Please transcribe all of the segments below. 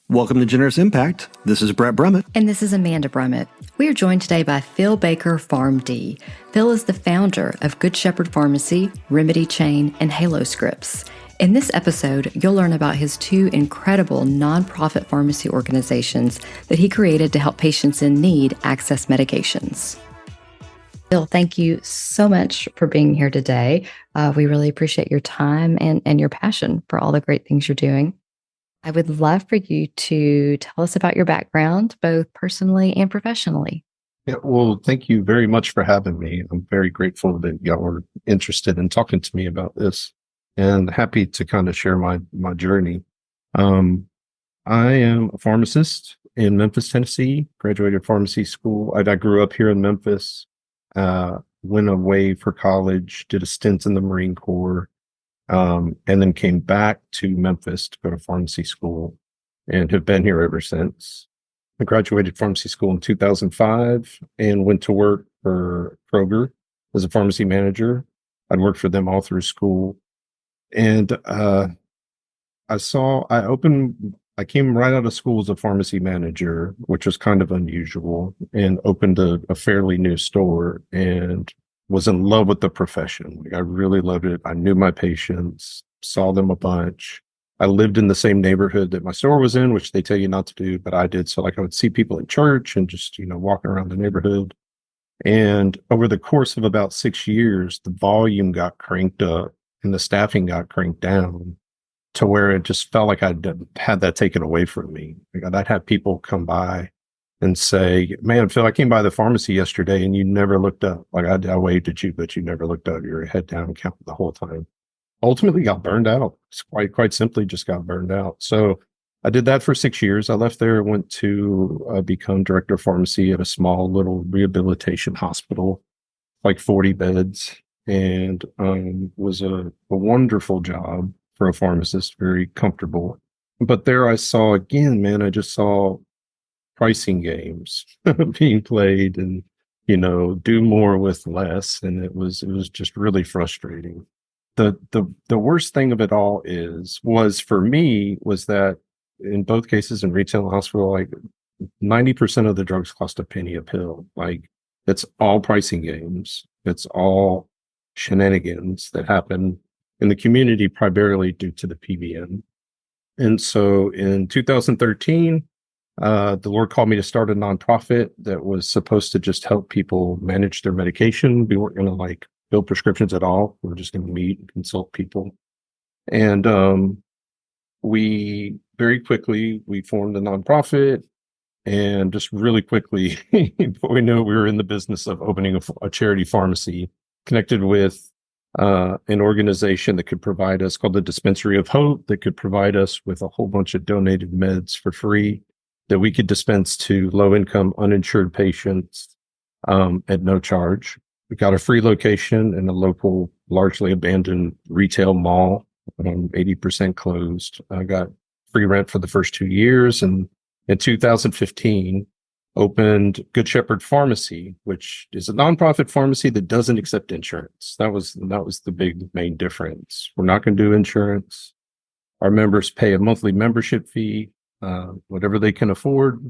Welcome to Generous Impact. This is Brett Brummett. And this is Amanda Brummett. We are joined today by Phil Baker, PharmD. Phil is the founder of Good Shepherd Pharmacy, RemediChain, and Halo Scripts. In this episode, you'll learn about his two incredible nonprofit pharmacy organizations that he created to help patients in need access medications. Phil, thank you so much for being here today. We really appreciate your time and your passion for all the great things you're doing. I would love for you to tell us about your background, both personally and professionally. Yeah, well, thank you very much for having me. I'm very grateful that y'all were interested in talking to me about this and happy to kind of share my journey. I am a pharmacist in Memphis, Tennessee, graduated pharmacy school. I grew up here in Memphis, went away for college, did a stint in the Marine Corps, and then came back to Memphis to go to pharmacy school and have been here ever since. I graduated pharmacy school in 2005 and went to work for Kroger as a pharmacy manager. I'd worked for them all through school. And I came right out of school as a pharmacy manager, which was kind of unusual, and opened a fairly new store and was in love with the profession. Like, I really loved it. I knew my patients, saw them a bunch. I lived in the same neighborhood that my store was in, which they tell you not to do, but I did. So like I would see people in church and just, walking around the neighborhood. And over the course of about 6 years, the volume got cranked up and the staffing got cranked down to where it just felt like I'd had that taken away from me. Like, I'd have people come by and say, "Man, Phil, I came by the pharmacy yesterday and you never looked up. Like, I waved at you, but you never looked up. You were head down and counted the whole time." Ultimately got burned out. It's quite simply just got burned out. So I did that for 6 years. I left there, went to become director of pharmacy at a small little rehabilitation hospital, like 40 beds, and was a wonderful job for a pharmacist, very comfortable. But there I saw again, man, I just saw pricing games being played and, do more with less. And it was just really frustrating. The worst thing of it all was for me was that in both cases in retail and hospital, like 90% of the drugs cost a penny a pill. Like, it's all pricing games. It's all shenanigans that happen in the community, primarily due to the PBM. And so in 2013, the Lord called me to start a nonprofit that was supposed to just help people manage their medication. We weren't going to fill prescriptions at all. We were just going to meet and consult people. And we very quickly, we formed a nonprofit, and just really quickly, before we knew it, we were in the business of opening a charity pharmacy connected with an organization that could provide us, called the Dispensary of Hope, that could provide us with a whole bunch of donated meds for free that we could dispense to low-income, uninsured patients at no charge. We got a free location in a local, largely abandoned retail mall, 80% closed. I got free rent for the first 2 years, and in 2015, opened Good Shepherd Pharmacy, which is a nonprofit pharmacy that doesn't accept insurance. That was the main difference. We're not going to do insurance. Our members pay a monthly membership fee, whatever they can afford.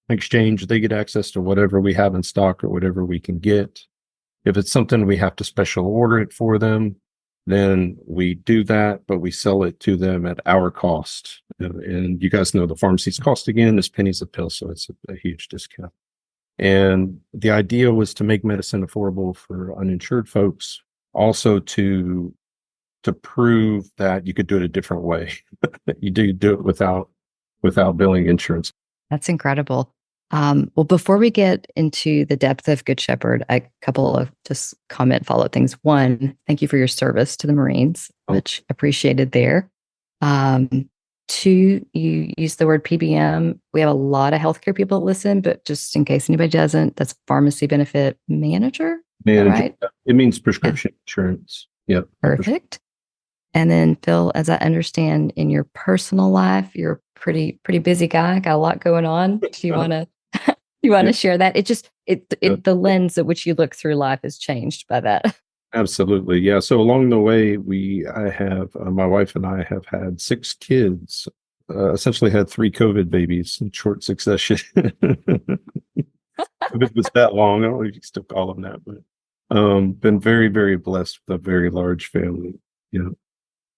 In exchange, they get access to whatever we have in stock or whatever we can get. If it's something we have to special order it for them, then we do that, but we sell it to them at our cost. And you guys know the pharmacy's cost again is pennies a pill, so it's a huge discount. And the idea was to make medicine affordable for uninsured folks, also to prove that you could do it a different way. You do it without billing insurance. That's incredible. Well, before we get into the depth of Good Shepherd, a couple of just follow-up things. One, thank you for your service to the Marines, which appreciated there. Two, you used the word PBM. We have a lot of healthcare people that listen, but just in case anybody doesn't, that's Pharmacy Benefit Manager. Right? It means prescription insurance. Yep. Perfect. And then Phil, as I understand, in your personal life, you're a pretty busy guy, got a lot going on. Do you want to share that? The lens at which you look through life has changed by that. Absolutely. Yeah. So along the way, my wife and I have had 6 kids essentially had 3 COVID babies in short succession. If it was that long, I don't know if you can still call them that, but been very, very blessed with a very large family. Yeah.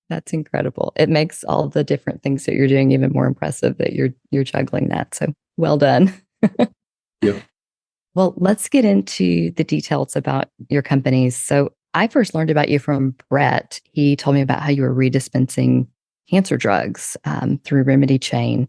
That's incredible. It makes all the different things that you're doing even more impressive that you're juggling that. So well done. Yeah. Well, let's get into the details about your companies. So I first learned about you from Brett. He told me about how you were redispensing cancer drugs through RemediChain.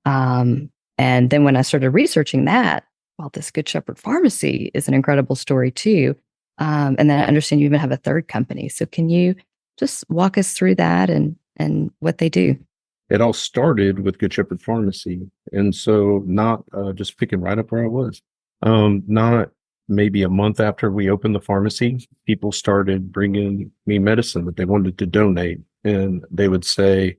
And then when I started researching that, well, this Good Shepherd Pharmacy is an incredible story too. And then I understand you even have a third company. So can you just walk us through that and what they do? It all started with Good Shepherd Pharmacy. And so not just picking right up where I was. Not maybe a month after we opened the pharmacy, people started bringing me medicine that they wanted to donate. And they would say,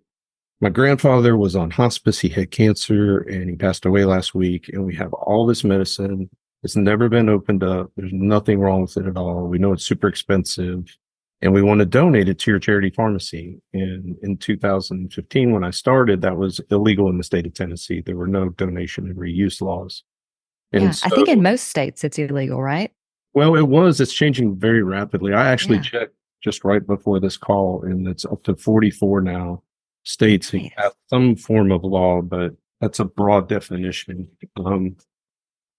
my grandfather was on hospice. He had cancer and he passed away last week. And we have all this medicine. It's never been opened up. There's nothing wrong with it at all. We know it's super expensive and we want to donate it to your charity pharmacy. And in 2015, when I started, that was illegal in the state of Tennessee. There were no donation and reuse laws. And Yeah, so, I think in most states it's illegal, right? well, it's changing very rapidly. I actually Yeah. checked just right before this call, and it's up to 44 now states that Nice. have some form of law, but that's a broad definition.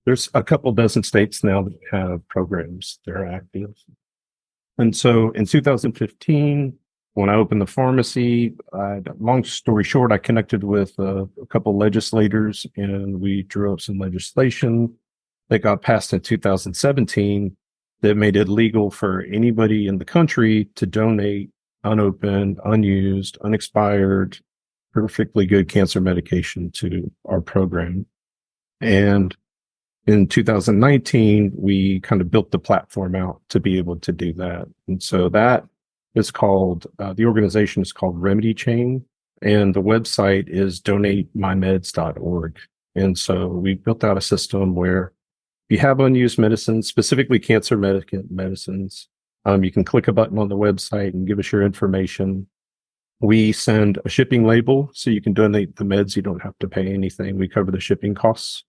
There's a couple dozen states now that have programs that are active. And so in 2015, when I opened the pharmacy, long story short, I connected with a couple legislators and we drew up some legislation that got passed in 2017 that made it legal for anybody in the country to donate unopened, unused, unexpired, perfectly good cancer medication to our program. And in 2019, we kind of built the platform out to be able to do that. And so that is called, the organization is called RemediChain, and the website is donatemymeds.org. And so we built out a system where if you have unused medicines, specifically cancer medicines, you can click a button on the website and give us your information. We send a shipping label so you can donate the meds. You don't have to pay anything. We cover the shipping costs.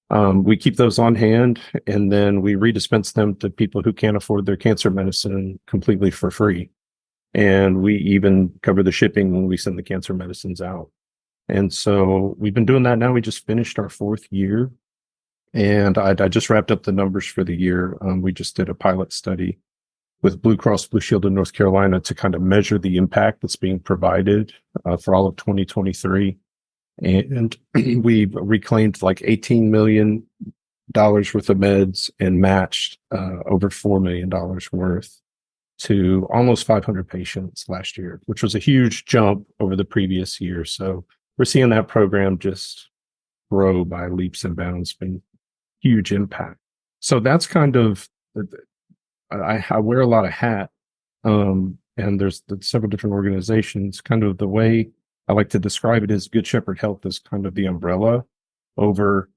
We keep those on hand and then we redispense them to people who can't afford their cancer medicine completely for free. And we even cover the shipping when we send the cancer medicines out. And so we've been doing that now. We just finished our 4th year and I just wrapped up the numbers for the year. We just did a pilot study with Blue Cross Blue Shield in North Carolina to kind of measure the impact that's being provided for all of 2023. And we've reclaimed like $18 million worth of meds and matched over $4 million worth to almost 500 patients last year, which was a huge jump over the previous year. So we're seeing that program just grow by leaps and bounds, been huge impact. So that's kind of, I wear a lot of hat, and there's several different organizations. Kind of the way I like to describe it is Good Shepherd Health is kind of the umbrella over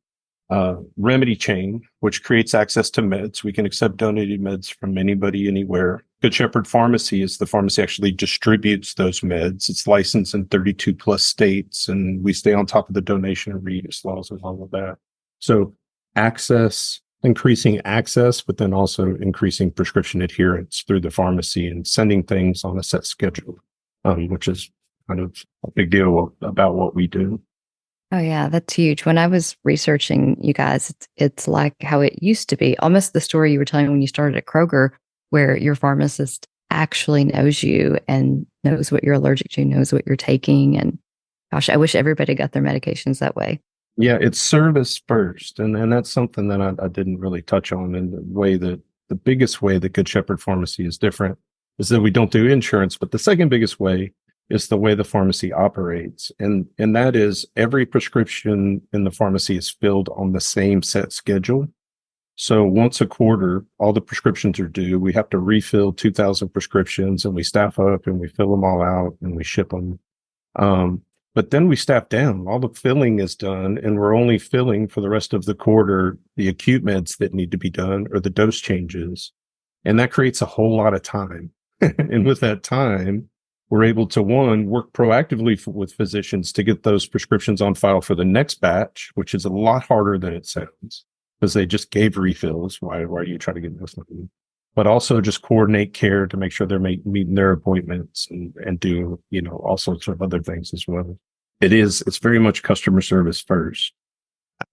RemediChain, which creates access to meds. We can accept donated meds from anybody, anywhere. Good Shepherd Pharmacy is the pharmacy actually distributes those meds. It's licensed in 32 plus states, and we stay on top of the donation and reuse laws and all of that. So increasing access, but then also increasing prescription adherence through the pharmacy and sending things on a set schedule, which is kind of a big deal about what we do. Oh yeah, that's huge. When I was researching you guys, it's like how it used to be, almost the story you were telling when you started at Kroger, where your pharmacist actually knows you and knows what you're allergic to, knows what you're taking. And gosh, I wish everybody got their medications that way. Yeah, it's service first. And that's something that I didn't really touch on in the way that the biggest way that Good Shepherd Pharmacy is different is that we don't do insurance, but the second biggest way is the way the pharmacy operates. And that is every prescription in the pharmacy is filled on the same set schedule. So once a quarter, all the prescriptions are due. We have to refill 2,000 prescriptions and we staff up and we fill them all out and we ship them. But then we staff down. All the filling is done and we're only filling for the rest of the quarter the acute meds that need to be done or the dose changes. And that creates a whole lot of time. And with that time, we're able to, one, work proactively with physicians to get those prescriptions on file for the next batch, which is a lot harder than it sounds because they just gave refills. Why are you trying to get this? But also just coordinate care to make sure they're meeting their appointments and do, all sorts of other things as well. It's very much customer service first.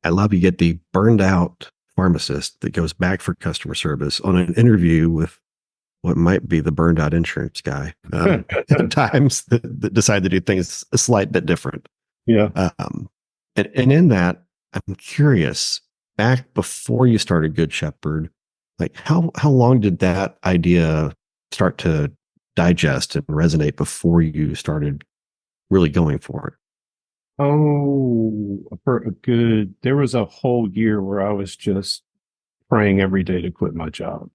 I love you get the burned out pharmacist that goes back for customer service on an interview with what might be the burned out insurance guy at times that decide to do things a slight bit different. Yeah. And in that, I'm curious, back before you started Good Shepherd, like how long did that idea start to digest and resonate before you started really going for it? Oh, there was a whole year where I was just praying every day to quit my job.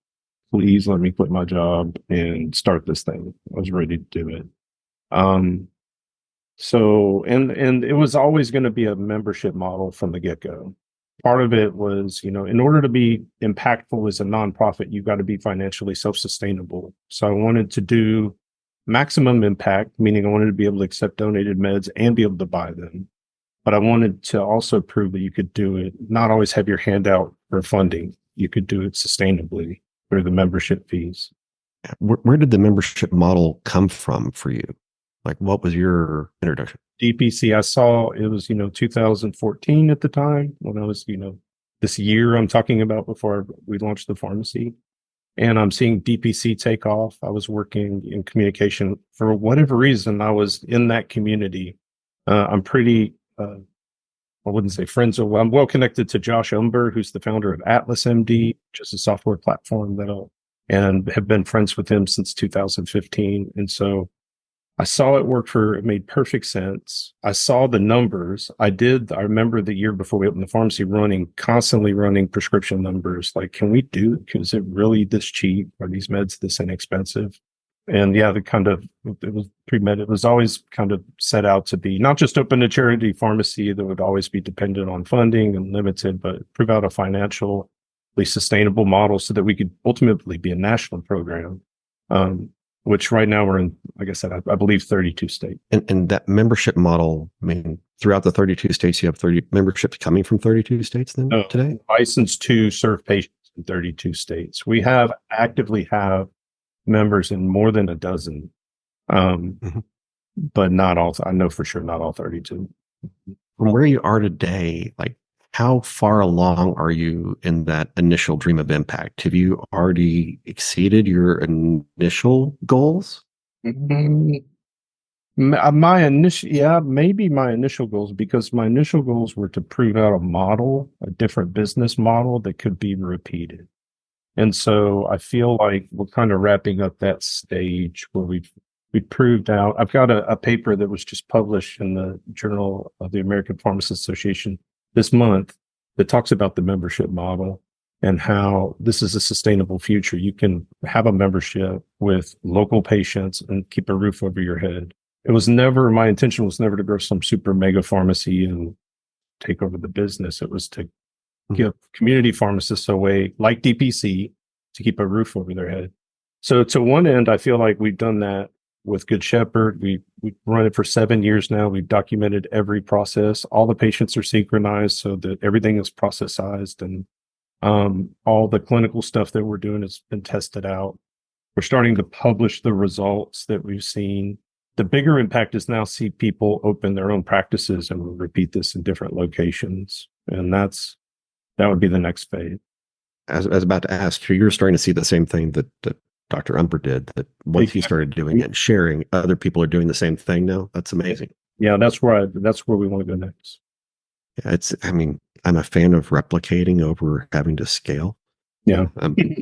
Please let me quit my job and start this thing. I was ready to do it. So, and it was always going to be a membership model from the get-go. Part of it was, in order to be impactful as a nonprofit, you've got to be financially self-sustainable. So I wanted to do maximum impact, meaning I wanted to be able to accept donated meds and be able to buy them. But I wanted to also prove that you could do it, not always have your hand out for funding. You could do it sustainably through the membership fees. Where did the membership model come from for you? Like, what was your introduction? DPC, I saw it was, 2014 at the time when I was, this year I'm talking about before we launched the pharmacy. And I'm seeing DPC take off. I was working in communication for whatever reason. I was in that community. I'm pretty, I wouldn't say friends. I'm well connected to Josh Umber, who's the founder of Atlas MD, which is a software platform and have been friends with him since 2015. And so I saw it made perfect sense. I saw the numbers. I remember the year before we opened the pharmacy constantly running prescription numbers. Like, is it really this cheap? Are these meds this inexpensive? And yeah, it was always kind of set out to be not just open a charity pharmacy that would always be dependent on funding and limited, but prove out a financially sustainable model so that we could ultimately be a national program. Which right now we're in, like I said, I believe 32 states. And that membership model, I mean, throughout the 32 states, you have 30 memberships coming from 32 states then today? Licensed to serve patients in 32 states. We actively have members in more than a dozen, but not all, I know for sure not all 32. From where you are today, like, how far along are you in that initial dream of impact? Have you already exceeded your initial goals? Maybe my initial goals, because my initial goals were to prove out a different business model that could be repeated. And so I feel like we're kind of wrapping up that stage where we proved out. I've got a paper that was just published in the Journal of the American Pharmacists Association this month that talks about the membership model and how this is a sustainable future. You can have a membership with local patients and keep a roof over your head. My intention was never to grow some super mega pharmacy and take over the business. It was to give community pharmacists a way, like DPC, to keep a roof over their head. So to one end, I feel like we've done that with Good Shepherd. We've run it for 7 years now. We've documented every process. All the patients are synchronized so that everything is processized, and all the clinical stuff that we're doing has been tested out. We're starting to publish the results that we've seen. The bigger impact is now see people open their own practices and we'll repeat this in different locations. And that would be the next phase. I was about to ask, you're starting to see the same thing that Dr. Umber did, that once he started doing it and sharing, other people are doing the same thing now. That's amazing. Yeah, that's where we want to go next. Yeah, I'm a fan of replicating over having to scale. Yeah.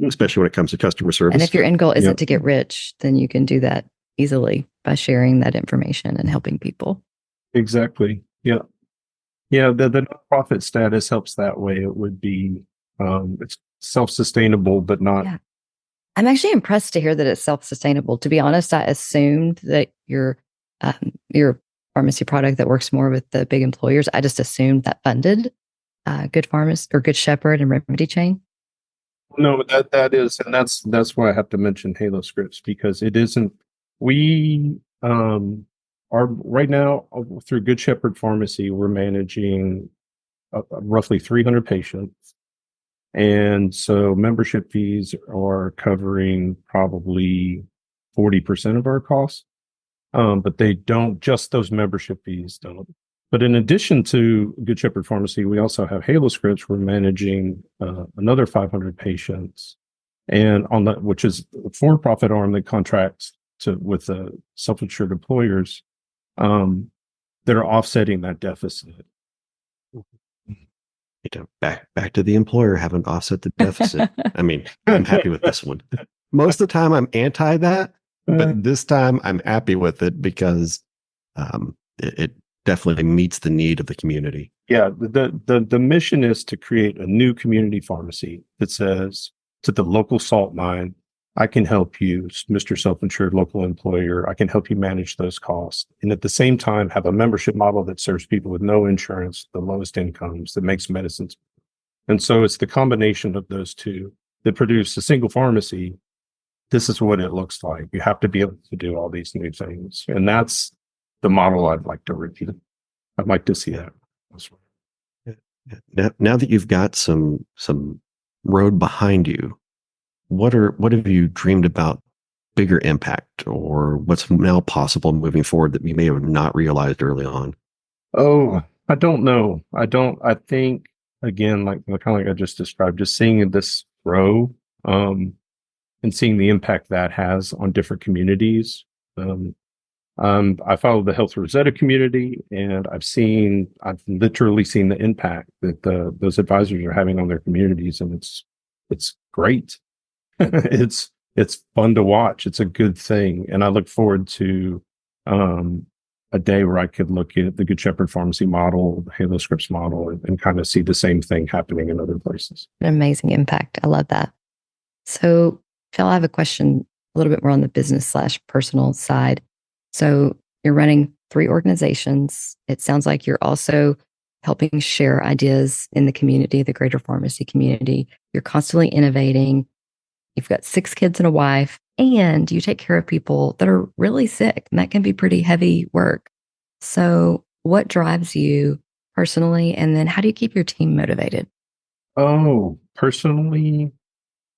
Especially when it comes to customer service. And if your end goal isn't to get rich, then you can do that easily by sharing that information and helping people. Exactly. Yeah. Yeah. The nonprofit status helps that way. It would be, it's self-sustainable, but not. Yeah. I'm actually impressed to hear that it's self-sustainable. To be honest, I assumed that your pharmacy product that works more with the big employers, I just assumed that funded Good Pharmacist or Good Shepherd and RemediChain. No, that is, and that's why I have to mention Halo Scripts, because it isn't. We our right now through Good Shepherd Pharmacy, we're managing roughly 300 patients. And so membership fees are covering probably 40% of our costs. But they don't, just those membership fees don't. But in addition to Good Shepherd Pharmacy, we also have Halo Scripts. We're managing another 500 patients, and on that, which is a for-profit arm that contracts with self-insured employers that are offsetting that deficit. Back to the employer having to offset the deficit. I mean, I'm happy with this one. Most of the time, I'm anti that, but this time I'm happy with it because it definitely meets the need of the community. Yeah, the mission is to create a new community pharmacy that says to the local salt mine, I can help you, Mr. Self-Insured Local Employer. I can help you manage those costs. And at the same time, have a membership model that serves people with no insurance, the lowest incomes, that makes medicines. And so it's the combination of those two that produce a single pharmacy. This is what it looks like. You have to be able to do all these new things. And that's the model I'd like to repeat. I'd like to see that. Now that you've got some road behind you, what have you dreamed about bigger impact, or what's now possible moving forward that you may have not realized early on? Oh, I don't know. I think, again, kind of like I just described, just seeing this grow, and seeing the impact that has on different communities. I follow the Health Rosetta community, and I've literally seen the impact that those advisors are having on their communities, and it's great. It's fun to watch. It's a good thing, and I look forward to a day where I could look at the Good Shepherd Pharmacy model, the Halo Scripts model, and kind of see the same thing happening in other places. An amazing impact. I love that. So, Phil, I have a question a little bit more on the business/personal side. So, you're running 3 organizations. It sounds like you're also helping share ideas in the community, the greater pharmacy community. You're constantly innovating. You've got 6 kids and a wife, and you take care of people that are really sick, and that can be pretty heavy work. So what drives you personally, and then how do you keep your team motivated? Oh, personally,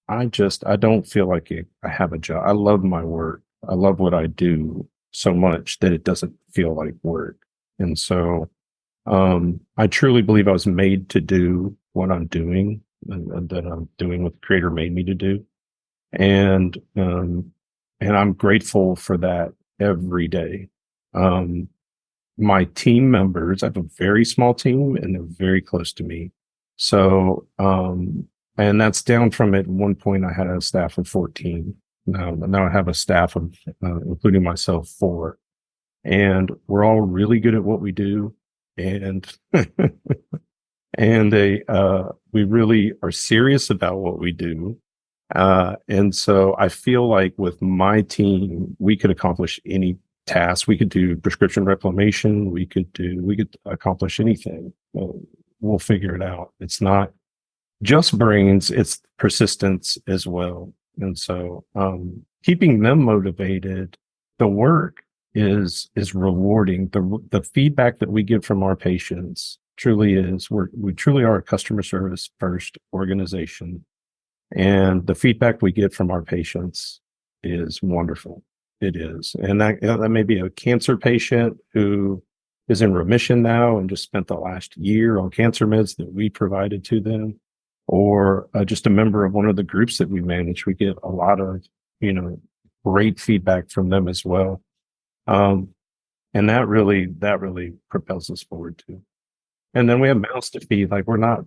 I don't feel like I have a job. I love my work. I love what I do so much that it doesn't feel like work. And so I truly believe I was made to do what I'm doing, and that I'm doing what the Creator made me to do. And I'm grateful for that every day. My team members, I have a very small team, and they're very close to me. So, and that's down from at one point I had a staff of 14. Now I have a staff of, including myself, 4, and we're all really good at what we do. And, and we really are serious about what we do. And so I feel like with my team, we could accomplish any task. We could do prescription reclamation. We could accomplish anything. We'll figure it out. It's not just brains, it's persistence as well. And so, keeping them motivated, the work is rewarding. The feedback that we get from our patients truly is, we truly are a customer service first organization. And the feedback we get from our patients is wonderful. It is. And that may be a cancer patient who is in remission now and just spent the last year on cancer meds that we provided to them, or just a member of one of the groups that we manage. We get a lot of, great feedback from them as well. And that really propels us forward too. And then we have mouths to feed. Like, we're not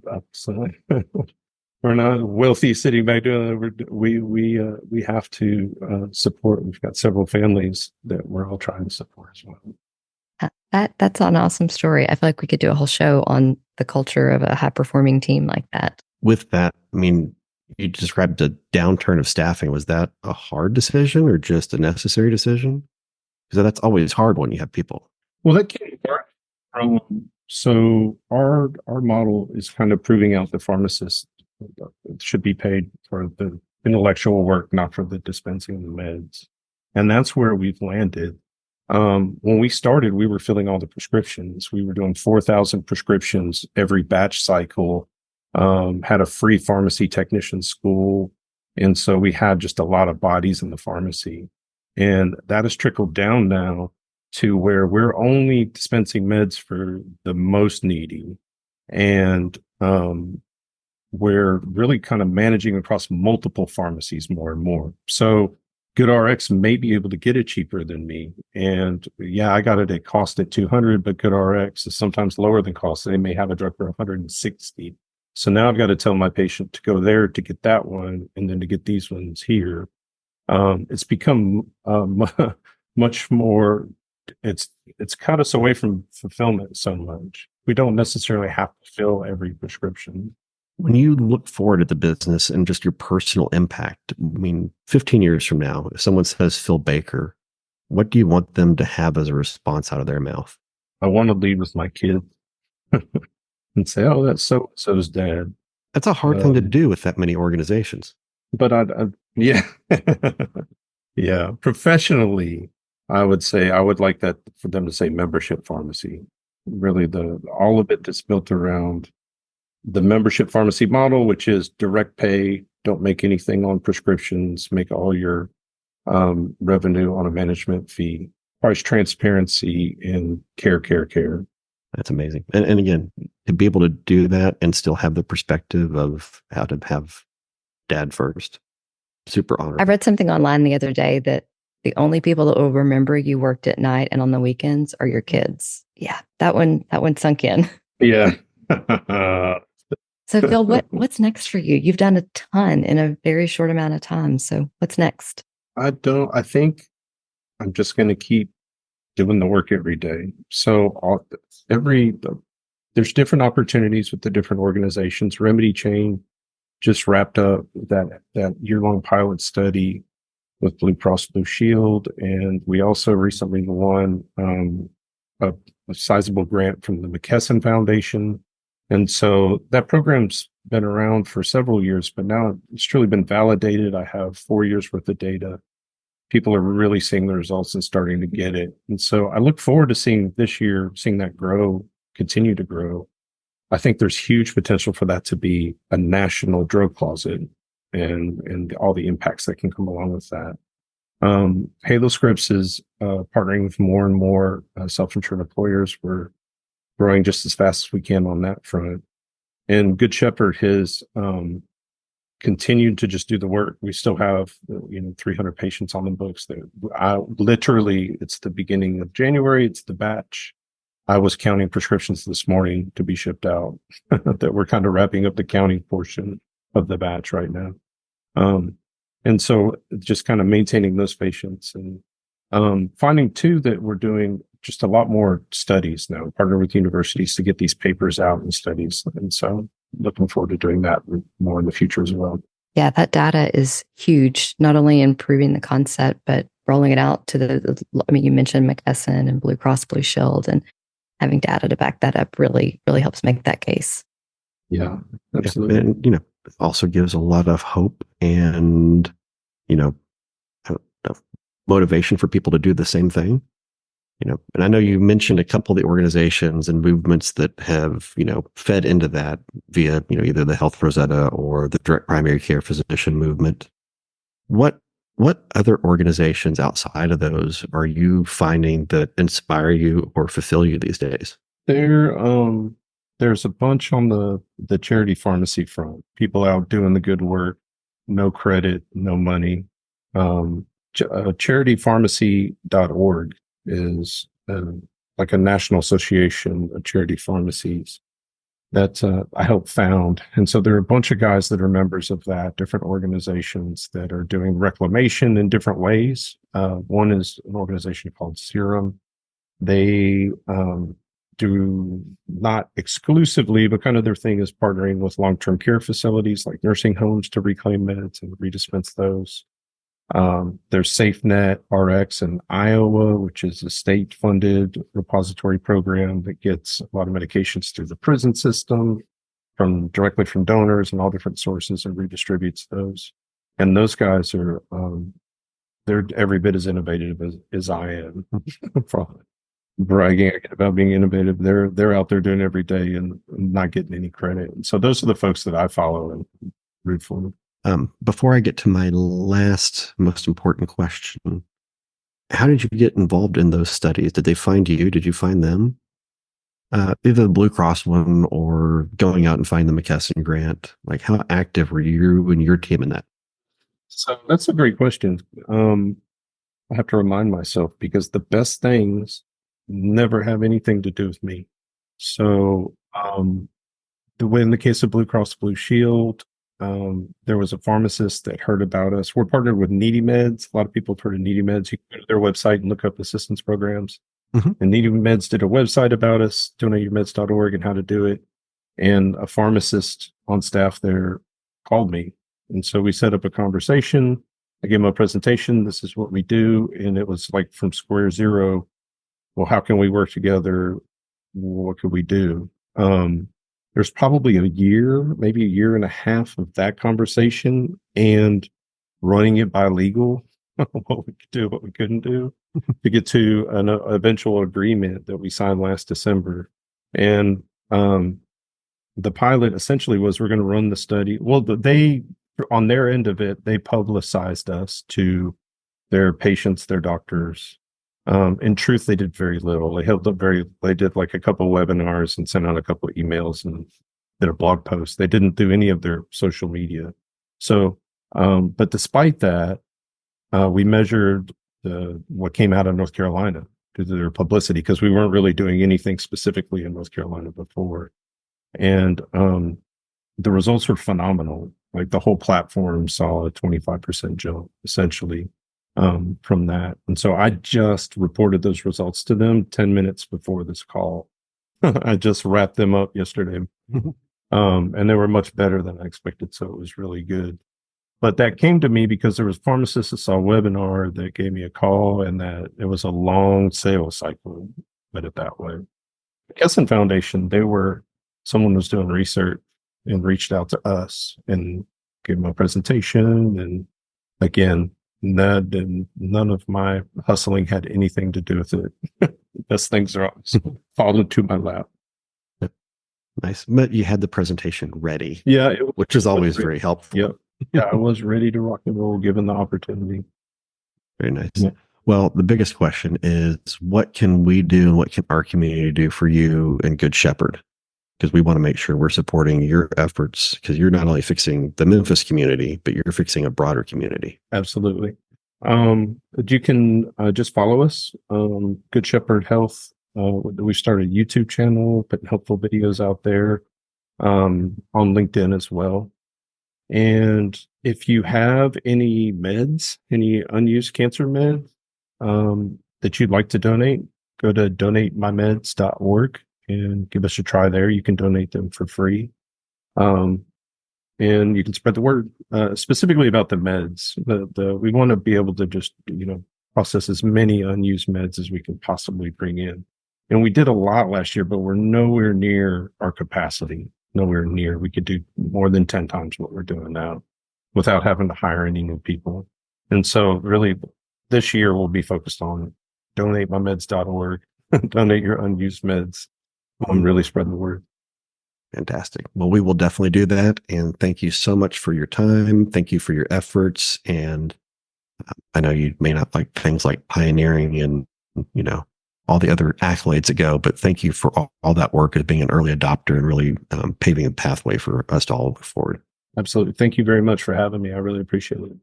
we're not wealthy sitting back doing it. We have to support. We've got several families that we're all trying to support as well. That's an awesome story. I feel like we could do a whole show on the culture of a high performing team like that. With that, I mean, you described a downturn of staffing. Was that a hard decision or just a necessary decision? Because that's always hard when you have people. Well, that came from, so our model is kind of proving out the pharmacist should be paid for the intellectual work, not for the dispensing of the meds. And that's where we've landed. When we started, we were filling all the prescriptions. We were doing 4,000 prescriptions every batch cycle, had a free pharmacy technician school. And so we had just a lot of bodies in the pharmacy. And that has trickled down now to where we're only dispensing meds for the most needy. And we're really kind of managing across multiple pharmacies more and more. So GoodRx may be able to get it cheaper than me. And yeah, I got it at cost at 200, but GoodRx is sometimes lower than cost. They may have a drug for 160. So now I've got to tell my patient to go there to get that one and then to get these ones here. It's become much more, it's cut us away from fulfillment so much. We don't necessarily have to fill every prescription. When you look forward at the business and just your personal impact, I mean, 15 years from now, if someone says Phil Baker, what do you want them to have as a response out of their mouth? I want to lead with my kid and say, oh, that's so-and-so's dad. That's a hard thing to do with that many organizations. But yeah. Yeah. Professionally, I would say I would like that for them to say membership pharmacy. Really, all of it that's built around the membership pharmacy model, which is direct pay, don't make anything on prescriptions, make all your revenue on a management fee, price transparency, and care. That's amazing. And again, to be able to do that and still have the perspective of how to have dad first. Super honored. I read something online the other day that the only people that will remember you worked at night and on the weekends are your kids. Yeah, that one sunk in. Yeah. So Phil, what's next for you? You've done a ton in a very short amount of time. So what's next? I think I'm just going to keep doing the work every day. So there's different opportunities with the different organizations. RemediChain just wrapped up that year-long pilot study with Blue Cross Blue Shield. And we also recently won a sizable grant from the McKesson Foundation. And so that program's been around for several years, but now it's truly been validated. I have 4 years worth of data. People are really seeing the results and starting to get it. And so I look forward to seeing that grow, continue to grow. I think there's huge potential for that to be a national drug closet and all the impacts that can come along with that. Halo Scripts is partnering with more and more self-insured employers. We're growing just as fast as we can on that front. And Good Shepherd has continued to just do the work. We still have 300 patients on the books. It's the beginning of January. It's the batch. I was counting prescriptions this morning to be shipped out that we're kind of wrapping up the counting portion of the batch right now. And so just kind of maintaining those patients and finding too that we're doing just a lot more studies now, partner with universities to get these papers out and studies. And so looking forward to doing that more in the future as well. Yeah, that data is huge, not only improving the concept, but rolling it out to you mentioned McKesson and Blue Cross Blue Shield, and having data to back that up really helps make that case. Yeah, absolutely. And, it also gives a lot of hope and, motivation for people to do the same thing. And I know you mentioned a couple of the organizations and movements that have, fed into that via, either the Health Rosetta or the direct primary care physician movement. What other organizations outside of those are you finding that inspire you or fulfill you these days? There's a bunch on the charity pharmacy front, people out doing the good work, no credit, no money. Charitypharmacy.org is like a national association of charity pharmacies that I helped found. And so there are a bunch of guys that are members of that, different organizations that are doing reclamation in different ways. One is an organization called Serum. They do not exclusively, but kind of their thing is partnering with long-term care facilities like nursing homes to reclaim meds and redispense those. There's SafeNet RX in Iowa, which is a state-funded repository program that gets a lot of medications through the prison system directly from donors and all different sources and redistributes those. And those guys are they're every bit as innovative as I am. Probably bragging about being innovative. They're out there doing it every day and not getting any credit. And so those are the folks that I follow and root for. Before I get to my last most important question, how did you get involved in those studies? Did they find you? Did you find them? Either the Blue Cross one or going out and finding the McKesson grant. Like, how active were you and your team in that? So that's a great question. I have to remind myself because the best things never have anything to do with me. So the way in the case of Blue Cross Blue Shield, there was a pharmacist that heard about us. We're partnered with Needy Meds. A lot of people have heard of Needy Meds. You can go to their website and look up assistance programs. Mm-hmm. And Needy Meds did a website about us, donateyourmeds.org, and how to do it. And a pharmacist on staff there called me. And so we set up a conversation. I gave him a presentation. This is what we do. And it was like from square zero. Well, how can we work together? What could we do? There's probably a year, maybe a year and a half of that conversation and running it by legal, what we could do, what we couldn't do, to get to an eventual agreement that we signed last December. And the pilot essentially was we're going to run the study. Well, they, on their end of it, they publicized us to their patients, their doctors. In truth, they did very little. They did like a couple of webinars and sent out a couple of emails and did a blog post. They didn't do any of their social media. So, but despite that, we measured what came out of North Carolina due to their publicity because we weren't really doing anything specifically in North Carolina before. And the results were phenomenal. Like the whole platform saw a 25% jump essentially from that. And so I just reported those results to them 10 minutes before this call. I just wrapped them up yesterday. And they were much better than I expected. So it was really good. But that came to me because there was pharmacists that saw a webinar that gave me a call and that it was a long sales cycle, put it that way. McKesson Foundation, someone was doing research and reached out to us and gave them a presentation. And again, none of my hustling had anything to do with it. Best things are always fall into my lap. Nice. But you had the presentation ready. Yeah. Which is always very helpful. Yep. Yeah, I was ready to rock and roll given the opportunity. Very nice. Yeah. Well, the biggest question is what can we do and what can our community do for you and Good Shepherd? Because we want to make sure we're supporting your efforts because you're not only fixing the Memphis community, but you're fixing a broader community. Absolutely. You can just follow us, Good Shepherd Health. We started a YouTube channel, putting helpful videos out there on LinkedIn as well. And if you have any meds, any unused cancer meds that you'd like to donate, go to donatemymeds.org and give us a try there. You can donate them for free. And you can spread the word specifically about the meds. We want to be able to just, process as many unused meds as we can possibly bring in. And we did a lot last year, but we're nowhere near our capacity. Nowhere near. We could do more than 10 times what we're doing now without having to hire any new people. And so really this year we'll be focused on donatemymeds.org, donate your unused meds, really spread the word. Fantastic. Well, we will definitely do that. And thank you so much for your time. Thank you for your efforts. And I know you may not like things like pioneering and, all the other accolades that go, but thank you for all that work as being an early adopter and really paving a pathway for us to all move forward. Absolutely. Thank you very much for having me. I really appreciate it.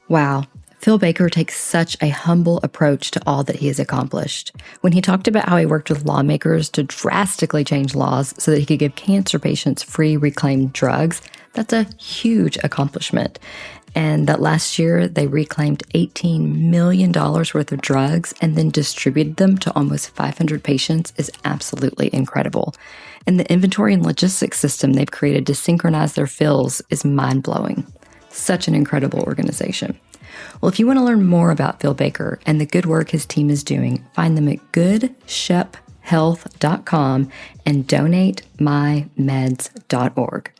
Wow. Phil Baker takes such a humble approach to all that he has accomplished. When he talked about how he worked with lawmakers to drastically change laws so that he could give cancer patients free reclaimed drugs, that's a huge accomplishment. And that last year, they reclaimed $18 million worth of drugs and then distributed them to almost 500 patients is absolutely incredible. And the inventory and logistics system they've created to synchronize their fills is mind-blowing. Such an incredible organization. Well, if you want to learn more about Phil Baker and the good work his team is doing, find them at goodshephealth.com and donatemymeds.org.